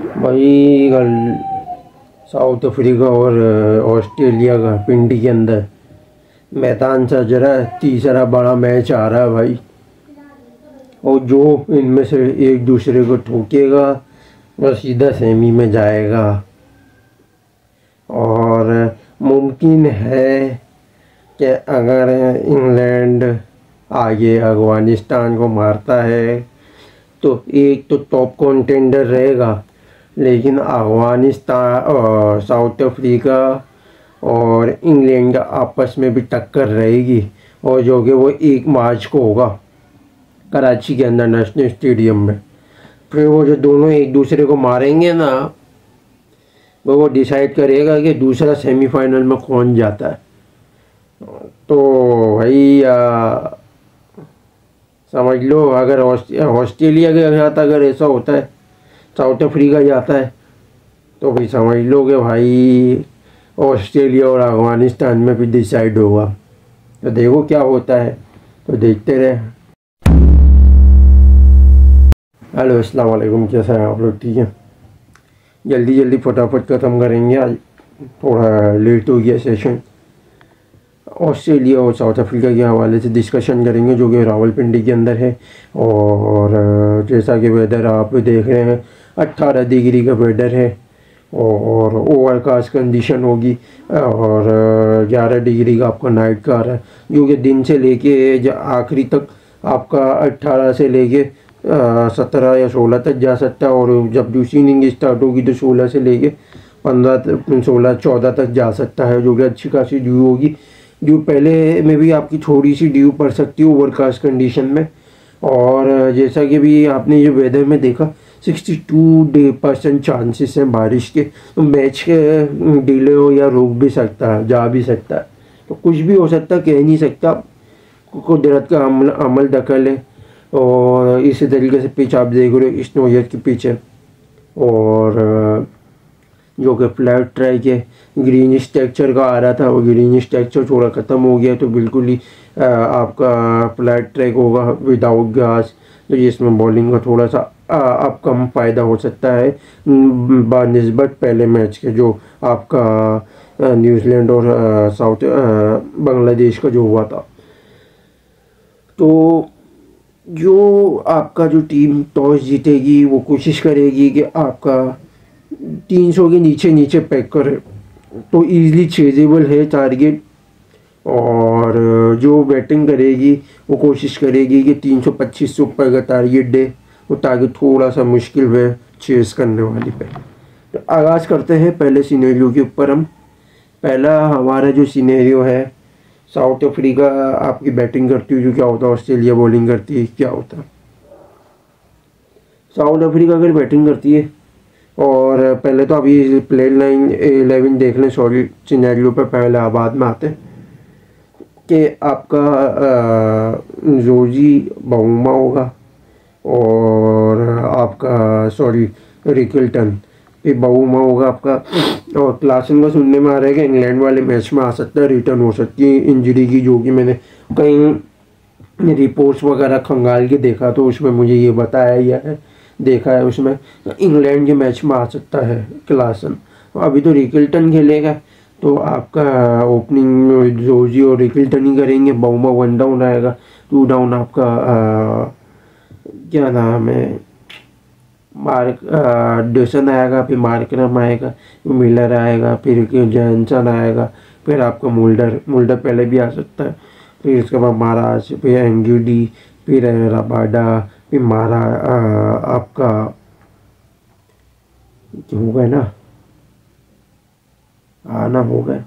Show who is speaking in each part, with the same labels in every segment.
Speaker 1: भाई कल south Africa और ऑस्ट्रेलिया का पिंडी के अंदर मैदान सज रहा है। तीसरा बड़ा मैच आ रहा है भाई, और जो इनमें से एक दूसरे को ठोकेगा वह सीधा सेमी में जाएगा। और मुमकिन है कि अगर इंग्लैंड आगे अफगानिस्तान को मारता है तो एक तो टॉप कंटेंडर रहेगा, लेकिन अफगानिस्तान, साउथ अफ्रीका और इंग्लैंड आपस में भी टक्कर रहेगी, और जो कि वो 1 मार्च को होगा कराची के अंदर नेशनल स्टेडियम में। फिर वो जो दोनों एक दूसरे को मारेंगे ना, वो डिसाइड करेगा कि दूसरा सेमीफाइनल में कौन जाता है। तो भाई समझ लो, अगर ऑस्ट्रेलिया के साथ अगर ऐसा होता है, साउथ अफ्रीका जाता है, तो भाई समझ लो कि भाई ऑस्ट्रेलिया और अफगानिस्तान में भी डिसाइड होगा। तो देखो क्या होता है, तो देखते रहे। हेलो, अस्सलाम वालेकुम, कैसा है आप लोग? ठीक है, जल्दी फटाफट ख़त्म करेंगे, आज थोड़ा लेट हो गया सेशन। ऑस्ट्रेलिया और साउथ अफ्रीका के हवाले से डिस्कशन करेंगे, जो कि रावलपिंडी के अंदर है। और जैसा कि वेदर आप देख रहे हैं, 18 डिग्री का वेदर है, और ओवरकास्ट कंडीशन होगी, और 11 डिग्री का आपका नाइट का आ रहा है, जो कि दिन से लेके आखिरी तक आपका 18 से लेके 17 या 16 तक जा सकता है। और जब दूसरी इनिंग स्टार्ट होगी तो 16 से लेके 15, 16, 14 तक जा सकता है, जो कि अच्छी खासी ड्यू होगी। ड्यू पहले में भी आपकी थोड़ी सी ड्यू पड़ सकती है ओवरकास्ट कंडीशन में। और जैसा कि भी आपने जो वेदर में देखा, 62% चांसेस हैं बारिश के, तो मैच के डिले हो या रुक भी सकता है, जा भी सकता है, तो कुछ भी हो सकता है, कह नहीं सकता। कुदरत का अमल दखल है। और इसी तरीके से पिच आप देख रहे हो, स्नोयर की पिच है, और जो कि फ्लैट ट्रैक है, ग्रीन स्ट्रक्चर का आ रहा था, वो ग्रीन स्ट्रक्चर थोड़ा ख़त्म हो गया, तो बिल्कुल ही आपका फ्लैट ट्रैक होगा विदाउट घास, तो जिसमें बॉलिंग का थोड़ा सा आप कम फ़ायदा हो सकता है बनिस्बत पहले मैच के, जो आपका न्यूजीलैंड और साउथ बांग्लादेश का जो हुआ था। तो जो आपका जो टीम टॉस जीतेगी, वो कोशिश करेगी कि आपका 300 के नीचे पैक करे, तो इजीली चेजेबल है टारगेट। और जो बैटिंग करेगी वो कोशिश करेगी कि 325 से ऊपर का टारगेट दे, वो टारगेट थोड़ा सा मुश्किल है चेस करने वाली पे। तो आगाज़ करते हैं पहले सिनेरियो के ऊपर। हम पहला हमारा जो सिनेरियो है, साउथ अफ्रीका आपकी बैटिंग करती है, जो क्या होता है, ऑस्ट्रेलिया बॉलिंग करती है, क्या होता है। साउथ अफ्रीका अगर बैटिंग करती है, और पहले तो अभी प्लेन लाइन 11 देख लें, सॉरी सिनेरियो पे पहले आबाद में आते हैं कि आपका जोजी बाउमा होगा, और आपका सॉरी रिकल्टन पे बाउमा होगा आपका। और क्लासन का सुनने में आ रहा है कि इंग्लैंड वाले मैच में आ सकता है, रिटर्न हो सकती है इंजरी की, जो कि मैंने कहीं रिपोर्ट्स वगैरह खंगाल के देखा, तो उसमें मुझे ये बताया गया है, देखा है उसमें इंग्लैंड के मैच में आ सकता है क्लासन। अभी तो रिकल्टन खेलेगा, तो आपका ओपनिंग जोजी और रिकल्टन ही करेंगे। बाउमा 1 डाउन आएगा, 2 डाउन आपका क्या नाम है, मार्क डेसन आएगा, फिर मार्करम आएगा, मिलर आएगा, फिर जॉनसन आएगा, फिर आपका मुल्डर पहले भी आ सकता है, फिर उसके बाद महाराज, फिर एंगीडी, फिर रबाडा, फिर मारा आपका हो गया ना, आना हो गया,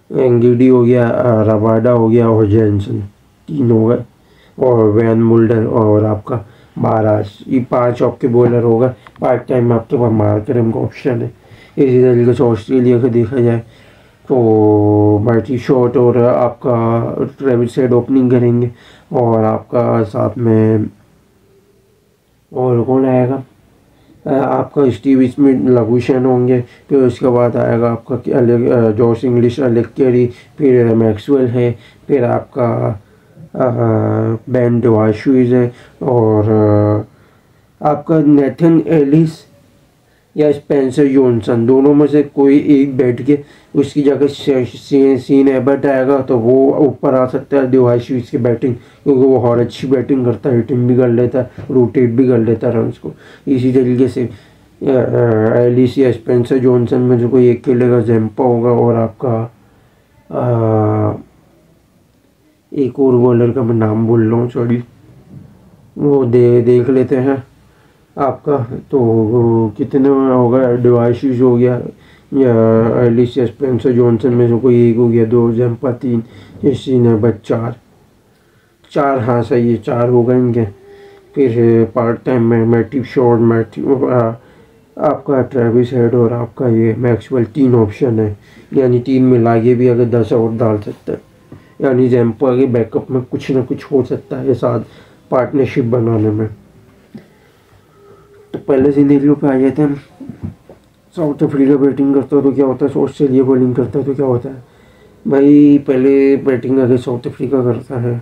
Speaker 1: एंगीडी हो गया, रबाडा हो गया, और जॉनसन, 3 हो गए, और वैन मुल्डर और आपका महाराज, ये 5 आपके बॉलर होगा। पार्ट टाइम में आपके पास मार्करम का ऑप्शन है। इसी तरीके से ऑस्ट्रेलिया का देखा जाए तो मार्टी शॉट और आपका ट्रेविस हेड ओपनिंग करेंगे, और आपका साथ में और कौन आएगा, आपका स्टीव स्मिथ, लघुशन होंगे, फिर उसके बाद आएगा आपका जॉश इंग्लिश, अलेक कैरी, फिर मैक्सवेल है, फिर आपका बेन डिवाशुइज है, और आपका नेथन एलिस, या स्पेंसर जॉनसन, दोनों में से कोई एक बैठ के उसकी जगह सीन एबर्ट आएगा तो वो ऊपर आ सकता है डिवाइस की बैटिंग, क्योंकि वो और अच्छी बैटिंग करता है, हिटिंग भी कर लेता है, रोटेट भी कर लेता है रन को। इसी तरीके से एलिस या स्पेंसर जॉनसन में जो कोई एक खेलेगा, जैम्पा होगा, और आपका एक और बॉलर का मैं नाम बोल रहा हूँ, सॉरी, वो देख लेते हैं आपका। तो कितने होगा, डिवाइस हो गया या एलिस या स्पेंसर जॉनसन में से कोई एक हो गया, 2 जैम्पा 3, सीन है बस 4, हाँ सही है 4 हो गए इनके। फिर पार्ट टाइम में मैथ्यू शॉर्ट, आपका ट्रेविस हेड और आपका ये मैक्सवेल, 3 ऑप्शन है, यानी 3 मिला के भी अगर 10 और डाल सकते हैं, यानी जैम्पा के बैकअप में कुछ ना कुछ हो सकता है साथ पार्टनरशिप बनाने में। तो पहले सिनेरियो पे आ जाते हैं, साउथ अफ्रीका बैटिंग करता है तो क्या होता है, ऑस्ट्रेलिया बॉलिंग करता है तो क्या होता है। भाई पहले बैटिंग अगर साउथ अफ्रीका करता है,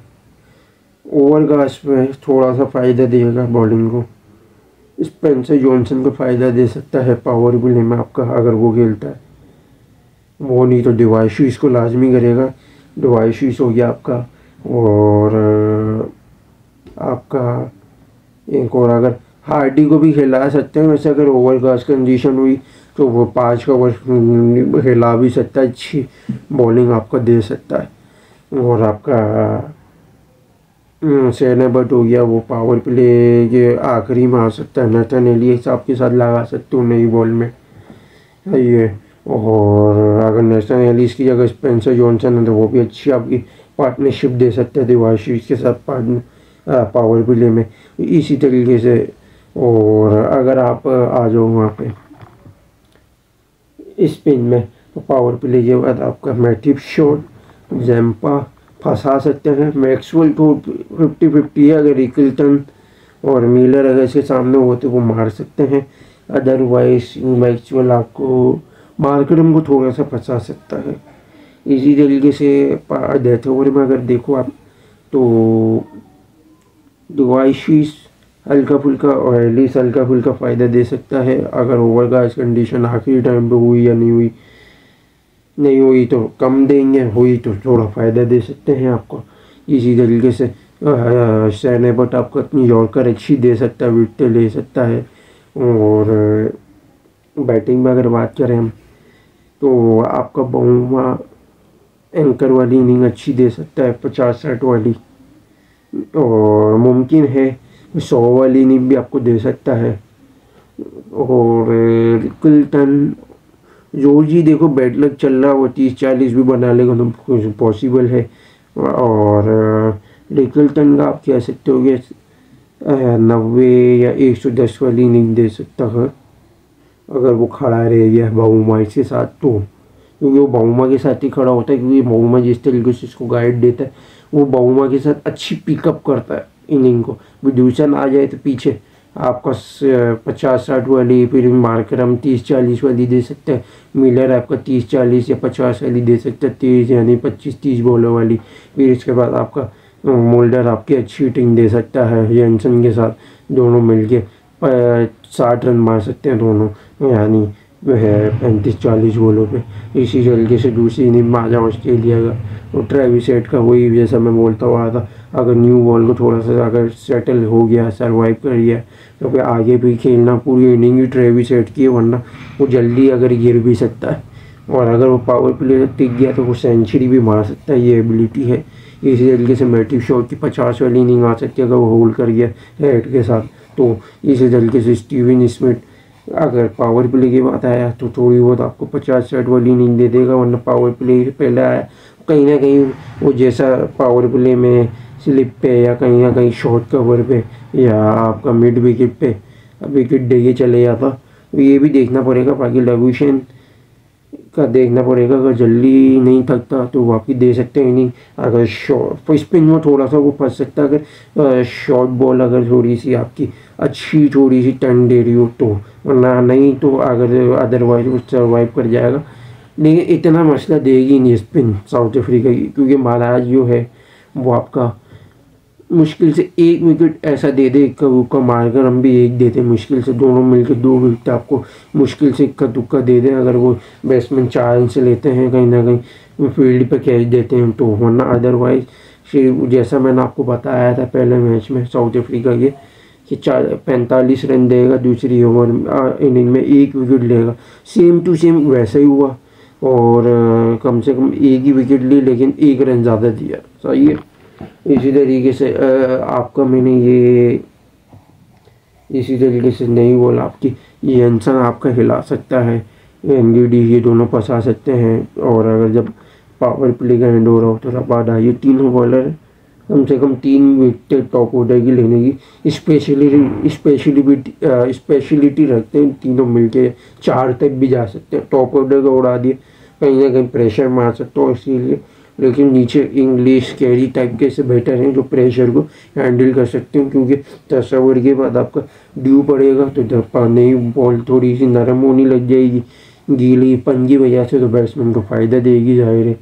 Speaker 1: ओवरकास्ट में थोड़ा सा फ़ायदा देगा बॉलिंग को, स्पेंसर जॉनसन को फ़ायदा दे सकता है पावर प्ले में आपका, अगर वो खेलता है वो, नहीं तो डिवाइस इसको लाजमी करेगा। डिवाइस हो गया आपका, और आपका एक और अगर हार्डी को भी खिला सकते हैं वैसे, अगर ओवरकास्ट कंडीशन हुई तो वो 5 का ओवर हिला भी सकता है, अच्छी बॉलिंग आपका दे सकता है। और आपका शेन एबर्ट हो गया, वो पावर प्ले के आखिरी में आ सकता है, नेथन एलियस आपके साथ लगा सकते हो नई बॉल में ये। और अगर नेथन एलियस की जगह स्पेंसर जॉनसन है तो वो भी अच्छी आपकी पार्टनरशिप दे सकते हैं दिवाशी के साथ पावर प्ले में, इसी तरीके से। और अगर आप आ जाओ वहाँ पे स्पिन में, तो पावर प्ले के बाद आपका मैथ्यू शॉर्ट, जैम्पा फंसा सकते हैं, मैक्सवेल तो 50-50 है, अगर रिकल्टन और मिलर अगर इसके सामने हो तो वो मार सकते हैं, अदरवाइज मैक्सवेल आपको मार्करम को थोड़ा सा फंसा सकता है। इसी तरीके से डेथ ओवर में अगर देखो आप तो डिवाइस हल्का फुल्का और एलिस हल्का फुल्का फ़ायदा दे सकता है, अगर ओवरकास्ट कंडीशन आखिरी टाइम पे हुई या नहीं हुई तो कम देंगे, हुई तो थोड़ा फ़ायदा दे सकते हैं आपको। इसी तरीके से शेन एबर्ट आपको अपनी यॉर्कर अच्छी दे सकता है, विकेट ले सकता है। और बैटिंग में अगर बात करें हम तो आपका बाउमा एंकर वाली इनिंग अच्छी दे सकता है, 50-60 वाली, और मुमकिन है 100 वाली इनिंग भी आपको दे सकता है। और रिकल्टन जॉर्जी देखो बैड लक चल रहा, वो 30-40 भी बना लेगा तो पॉसिबल है। और रिकल्टन का आप कह सकते हो कि 90 या 110 वाली इनिंग दे सकता है अगर वो खड़ा रह गया बाउमा के साथ, तो क्योंकि वो बाउमा के साथ ही खड़ा होता है, क्योंकि बाउमा जिस तरीके से इसको गाइड देता है वो बाउमा के साथ अच्छी पिकअप करता है इनिंग को। विड्यूसन आ जाए तो पीछे आपका 50-60 वाली, फिर मार्करम 30-40 वाली दे सकते हैं, मिलर आपका 30-40 या 50 वाली दे सकते हैं, 30 यानी 25-30 बॉलों वाली। फिर इसके बाद आपका मोल्डर आपकी अच्छी हिटिंग दे सकता है, जेंसन के साथ दोनों मिलके 60 रन मार सकते हैं दोनों, यानी वह है 35-40 बॉलों पे। इसी तरीके से दूसरी इनिंग में आ जाओ ऑस्ट्रेलिया का, तो ट्रेविस हेड का वही जैसा मैं बोलता हुआ था, अगर न्यू बॉल को थोड़ा सा अगर सेटल हो गया, सर्वाइव कर गया, तो फिर आगे भी खेलना पूरी इनिंग ही ट्रेविस हेड की है, वरना वो जल्दी अगर गिर भी सकता है। और अगर वो पावर प्ले टिक गया तो वो सेंचुरी भी मार सकता है, ये एबिलिटी है। इसी तरीके से मैथ्यू शॉर्ट की 50 वाली इनिंग आ सकती है अगर वो होल्ड कर गया हेड के साथ। तो इसी तरीके से स्टीवन स्मिथ अगर पावर प्ले की बात आया तो थोड़ी बहुत आपको 50-60 वाली इनिंग दे देगा, वरना पावर प्ले पहले आया कहीं ना कहीं वो जैसा पावर प्ले में स्लिप पे या कहीं ना कहीं शॉर्ट कवर पे या आपका मिड विकेट पे विकेट दे के चले जाता। तो ये भी देखना पड़ेगा, बाकी लबूशन का देखना पड़ेगा, अगर जल्दी नहीं थकता तो वापस दे सकते हैं इनिंग। अगर शॉर्ट स्पिन में थोड़ा सा वो फंस सकता है, अगर शॉर्ट बॉल अगर थोड़ी सी आपकी अच्छी थोड़ी सी टर्न दे रही हो तो, वरना नहीं तो अगर अदरवाइज वो सर्वाइव कर जाएगा। लेकिन इतना मसला देगी नहीं स्पिन साउथ अफ्रीका की, क्योंकि महाराज जो है वो आपका मुश्किल से एक विकेट ऐसा दे दे, इक्का दुक्का मारकर हम भी एक देते, मुश्किल से दोनों मिलकर 2 विकेट आपको मुश्किल से इक्का दुक्का दे दे, अगर वो बैट्समैन 4 रन से लेते हैं, कहीं ना कहीं फील्ड पे कैच देते हैं तो, वरना अदरवाइज फिर जैसा मैंने आपको बताया था पहले मैच में साउथ अफ्रीका के कि 45 रन देगा, दूसरी ओवर इनिंग में 1 विकेट लेगा, सेम टू सेम वैसा ही हुआ। और कम से कम एक ही विकेट ली, लेकिन 1 रन ज़्यादा दिया। सही है। इसी तरीके से आपका मैंने ये इसी तरीके से नहीं बोला आपकी ये इंसान आपका हिला सकता है, एनगीडी ये दोनों फंसा सकते हैं। और अगर जब पावर प्ले का एंड हो रहा हो तो रबाडा, ये तीनों बॉलर कम से कम 3 विकेट टॉप ऑर्डर की लेने की स्पेशलिटी रखते हैं। तीनों मिलके 4 तक भी जा सकते हैं, टॉप ऑर्डर का उड़ा दिए, कहीं ना कहीं प्रेशर मार सकते हो इसीलिए। लेकिन नीचे इंग्लिश कैरी टाइप के से बेटर हैं जो प्रेशर को हैंडल कर सकते हैं, क्योंकि 10 ओवर के बाद आपका ड्यू पड़ेगा तो जब नई बॉल थोड़ी सी नरम होने लग जाएगी गीली पन की वजह से, तो बैट्समैन को फ़ायदा देगी जाहिर है।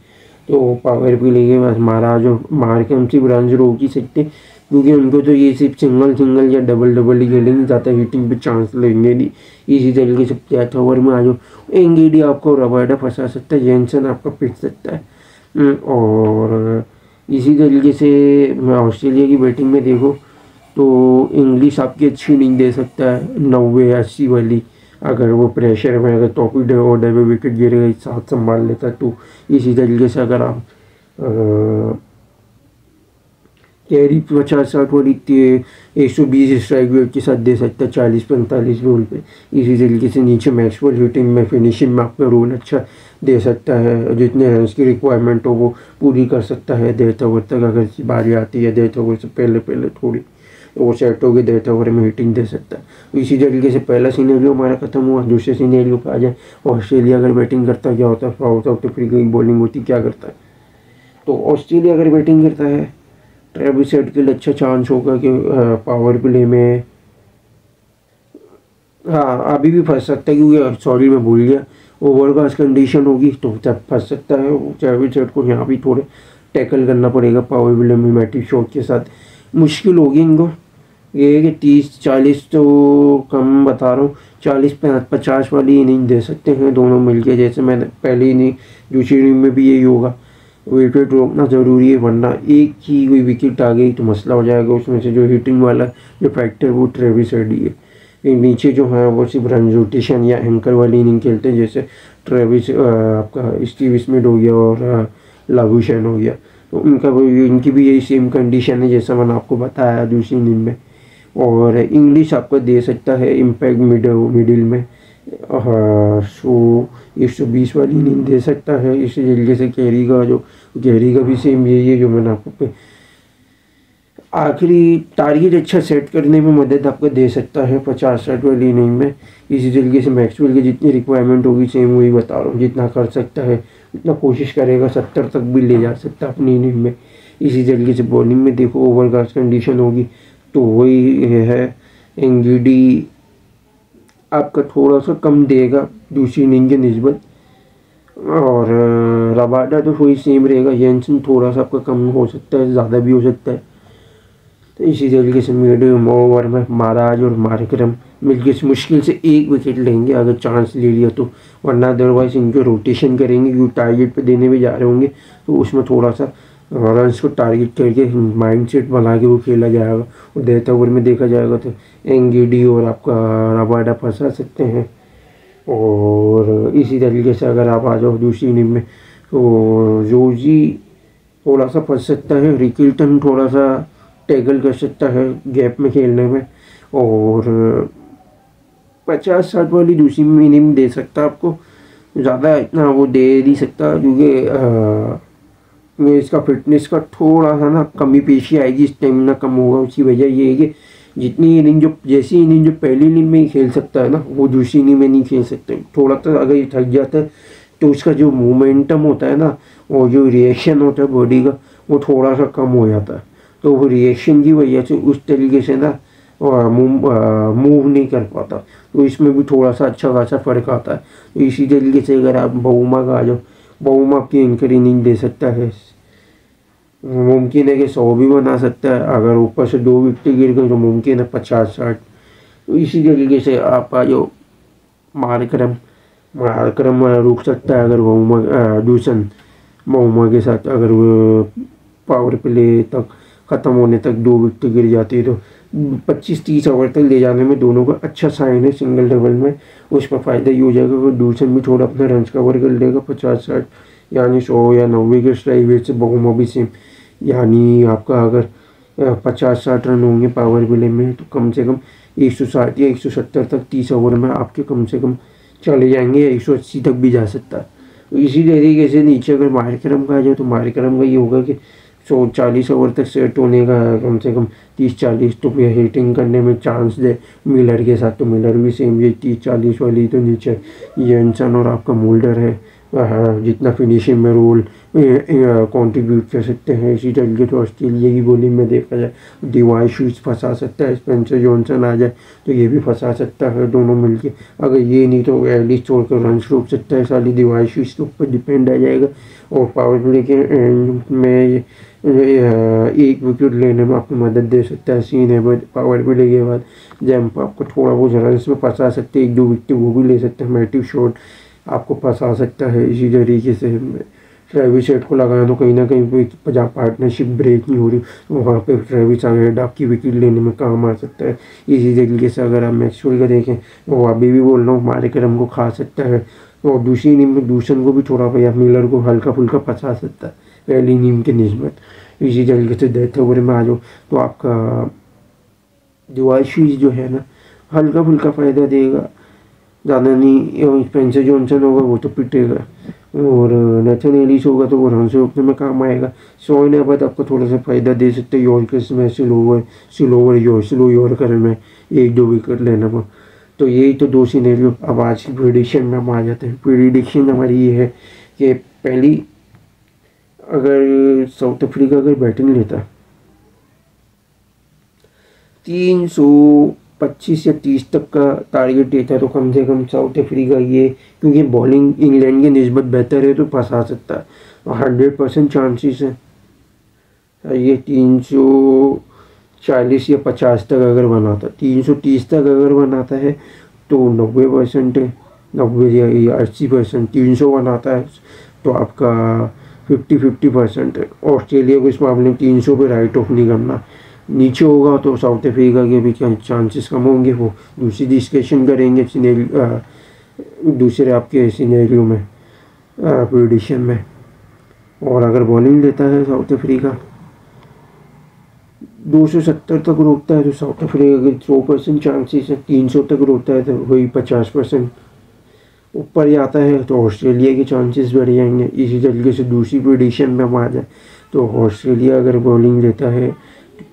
Speaker 1: तो पावर प्ले के बाद मार के हम सिर्फ रन रोक ही सकते, क्योंकि उनको तो ये सिर्फ सिंगल या डबल ही खेलेंगे, ज़्यादा हिटिंग पे चांस लेंगे नहीं। इसी तरीके से 10 ओवर में आ जाओ, एंगीडी आपको रबाडा फंसा सकता है, जेनसन आपका पिट सकता है। और इसी तरीके से ऑस्ट्रेलिया की बैटिंग में देखो तो इंग्लिश आपकी अच्छी इनिंग दे सकता है 90-80 वाली, अगर वो प्रेशर में अगर टॉप ऑर्डर में विकेट गिरेगा साथ संभाल लेता तो। इसी तरीके से अगर आप कैरी 50-60 वाली 120 स्ट्राइक रेट के साथ दे सकता है 40-45 बॉल पे। इसी तरीके से नीचे मैक्सवेल हिटिंग में फिनिशिंग में आपका रोल अच्छा दे सकता है, जितने रन की रिक्वायरमेंट हो वो पूरी कर सकता है। 1.5 ओवर तक अगर बारी आती है 1.5 ओवर से पहले थोड़ी वो सेट हो गई, 1.5 ओवर में हिटिंग दे सकता है। इसी तरीके से पहला सीनेरियो हमारा खत्म हुआ। दूसरे सीनेरियो पर आ जाए, ऑस्ट्रेलिया अगर बैटिंग करता है क्या होता है, साउथ अफ्रीका की बॉलिंग होती क्या करता है। तो ऑस्ट्रेलिया अगर बैटिंग करता है, ट्रेविस हेड के लिए अच्छा चांस होगा कि पावर प्ले में अभी भी फंस सकता है, क्योंकि सॉरी मैं भूल गया, ओवरकास्ट कंडीशन होगी तो तब फंस सकता है। ट्रेविस हेड को यहाँ भी थोड़े टैकल करना पड़ेगा पावर प्ले में मैटिव शॉट के साथ, मुश्किल होगी इनको। ये है कि 30-40 तो कम बता रहा हूँ, 40-50 वाली इनिंग दे सकते हैं दोनों मिलके, जैसे मैंने पहली इनिंग दूसरी इनिंग में भी यही होगा। विकेट रोकना ज़रूरी है, वरना एक ही कोई विकेट आ गई तो मसला हो जाएगा। उसमें से जो हिटिंग वाला जो फैक्टर वो ट्रेविस हेड ही है। नीचे जो है वो सिर्फ रन रोटेशन या एंकर वाली इनिंग खेलते हैं, जैसे ट्रेविस आपका स्टीव स्मिथ हो गया और लाबुशैन हो गया, तो इनकी भी यही सेम कंडीशन है जैसा मैंने आपको बताया दूसरी इनिंग में। और इंग्लिश आपको दे सकता है इम्पैक्ट मिडिल में, सो 120 वाली इनिंग दे सकता है। इसी तरीके से कैरी का भी सेम यही है जो मैंने आपको आखिरी टारगेट अच्छा सेट करने में मदद आपको दे सकता है 50-60 वाली इनिंग में। इसी तरीके से मैक्सवेल की जितनी रिक्वायरमेंट होगी सेम वही बता रहा हूँ, जितना कर सकता है उतना कोशिश करेगा, 70 तक भी ले जा सकता है अपनी इनिंग में। इसी तरीके से बॉलिंग में देखो ओवरकास्ट कंडीशन होगी तो वही है, एंगीडी आपका थोड़ा सा कम देगा दूसरी इनिंग के निस्बत, और रबाडा तो वही सेम रहेगा, जेनसन थोड़ा सा आपका कम हो सकता है, ज़्यादा भी हो सकता है। तो इसी तरीके से मीडियम ओवर में महाराज और मार्करम मिलकर मुश्किल से 1 विकेट लेंगे अगर चांस ले लिया तो, वरना अदरवाइज इनको रोटेशन करेंगे, क्योंकि टारगेट पे देने भी जा रहे होंगे तो उसमें थोड़ा सा रन्स को टारगेट करके माइंड सेट बना के वो खेला जाएगा। और 1.5 ओवर में देखा जाएगा तो एंगीडी और आपका रबाडा फंसा सकते हैं। और इसी तरीके से अगर आप आ जाओ दूसरी इनिंग में तो जोजी थोड़ा सा फंस सकता है, रिकिल्टन थोड़ा सा टैकल कर सकता है गैप में खेलने में, और 50-60 वाली दूसरी इनिंग दे सकता है आपको, ज़्यादा इतना वो दे नहीं सकता, क्योंकि इसका फिटनेस का थोड़ा सा ना कमी पेशी आएगी, स्टेमिना कम होगा। उसकी वजह ये है कि जैसी इनिंग जो पहली इनिंग में ही खेल सकता है ना, वो दूसरी इनिंग में नहीं खेल सकते। थोड़ा तो अगर ये थक जाता है तो उसका जो मोमेंटम होता है ना, और जो रिएक्शन होता है बॉडी का, वो थोड़ा सा कम हो जाता है। तो वो रिएक्शन की वजह से उस तरीके से ना मूव नहीं कर पाता, तो इसमें भी थोड़ा सा अच्छा खासा फ़र्क आता है। तो इसी तरीके से अगर आप बहुमा का आ जाओ, बहुमा आपकी एंकर इनिंग दे सकता है, मुमकिन है कि 100 भी बना सकता है। अगर ऊपर से 2 विकेट गिर गए तो मुमकिन है 50-60। तो इसी तरीके से आपका जो मार्करम रुक सकता है अगर दूसन मोहम्मद के साथ अगर वो पावर प्ले तक ख़त्म होने तक 2 विकेट गिर जाती है तो 25-30 ओवर तक ले जाने में दोनों का अच्छा साइन है सिंगल डबल में। उसमें फ़ायदा ये हो जाएगा कि दूसन भी थोड़ा अपना रन कवर कर लेगा 50-60, यानी 100 या 90 के स्ट्राइक रेट से बहुमा भी सेम। यानी आपका अगर 50-60 रन होंगे पावर प्ले में तो कम से कम 160 या 170 तक 30 ओवर में आपके कम से कम चले जाएंगे, या 180 तक भी जा सकता है। तो इसी तरीके से नीचे अगर मार्करम का आ जाए तो मार्करम का ये होगा कि 140 ओवर तक सेट होने का कम से कम 30-40 तो फिर हिटिंग करने में चांस दे मिलर के साथ। तो मिलर भी सेम ये 30-40 वाली तो नीचे जेनसन और आपका मोल्डर है जितना फिनिशिंग में रोल कंट्रीब्यूट कर सकते हैं। इसी तरीके तो ऑस्ट्रेलिया की बॉलिंग में देखा जाए डिवाइस ह्यूज फंसा सकता है, स्पेंसर जॉनसन आ जाए तो ये भी फंसा सकता है दोनों मिलके। अगर ये नहीं तो एटलीस्ट छोड़कर रन रोक सकता है, सारी डिवाइस ह्यूज के ऊपर डिपेंड आ जाएगा। और पावर प्ले के एंड में एक विकेट लेने में आपको मदद दे सकता है सीन है। बट पावर प्ले के बाद जैम्प आपको थोड़ा बहुत रन में फंसा सकते हैं, 1-2 विकेट वो भी ले सकते हैं। मैथ्यू शॉट आपको फंसा सकता है। इसी तरीके से ट्रेविस हेड को लगाया तो कहीं ना कहीं जहाँ पार्टनरशिप ब्रेक नहीं हो रही तो वहाँ पे ट्रेविस हेड आपकी विकेट लेने में काम आ सकता है। इसी तरीके से अगर आप मैक्सवेल का देखें तो वो अभी भी बोल रहा हूँ मार्करम को खा सकता है। और दूसरी इनिंग में दूसन को भी थोड़ा भैया मिलर को हल्का फुल्का फंसा सकता है पहली इनिंग के निस्बत। इसी तरीके से डेथ ओवर में आ जाओ तो आपका डिवाइस जो है ना हल्का फुल्का फ़ायदा देगा, ज़्यादा नहीं। स्पेंसर जॉनसन होगा वो तो पिटेगा और नेथन एलिस होगा तो वो रन से रोकने में काम आएगा। शॉन अहमद आपको थोड़ा सा फ़ायदा दे सकते हैं यॉर्कर्स में, स्लो यॉर्कर में 1-2 विकेट लेने में। तो यही तो 2 सिनेरियो। अब आज की प्रेडिक्शन में हम आ जाते हैं। प्रेडिक्शन हमारी ये है कि पहली अगर साउथ अफ्रीका अगर बैटिंग लेता 325 या 30 तक का टारगेट देता तो कम से कम साउथ अफ्रीका ये, क्योंकि बॉलिंग इंग्लैंड के निस्बत बेहतर है तो फंसा सकता है, 100% चांसेस है। ये 340 या 50 तक अगर बनाता, 330 तक अगर बनाता है तो 90% है, 90 या 80%। 300 बनाता है तो आपका 50% है। ऑस्ट्रेलिया को इस मामले में 300 पे राइट ऑफ नहीं करना। नीचे होगा तो साउथ अफ्रीका के भी क्या चांसेस कम होंगे, वो दूसरी डिस्कशन करेंगे दूसरे आपके सिनेरियो में प्रेडिक्शन में। और अगर बॉलिंग लेता है साउथ अफ्रीका 270 तक रोकता है तो साउथ अफ्रीका के 100% चांसेस है। 300 तक रोकता है तो वही 50%। ऊपर जाता है तो ऑस्ट्रेलिया के चांसेस बढ़ जाएंगे। इसी तरीके से दूसरी प्रेडिक्शन में हम आ जाए तो ऑस्ट्रेलिया अगर बॉलिंग लेता है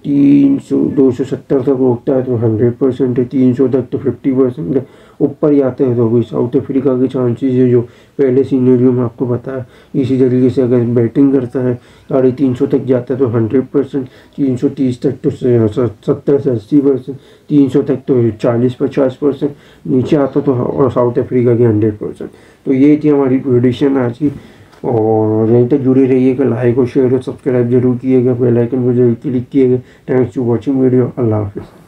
Speaker 1: 270 तक रोकता है तो 100% है, 300 तक तो 50% है। ऊपर जाते हैं तो भी साउथ अफ्रीका के चांसेस है जो पहले सीनेरियो में आपको बताया। इसी तरीके से अगर बैटिंग करता है 350 तक जाता है तो 100%, 330 तक तो 70 से 80%, 300 तक तो 40-50%, नीचे आता तो और साउथ अफ्रीका के 100%। तो ये थी हमारी प्रेडिक्शन आज की। और यहीं तक जुड़े रहिएगा, लाइक और शेयर और सब्सक्राइब जरूर कीजिएगा, बेल आइकन को जरूर क्लिक कीजिएगा। Thanks to watching video. अल्लाह हाफिज़।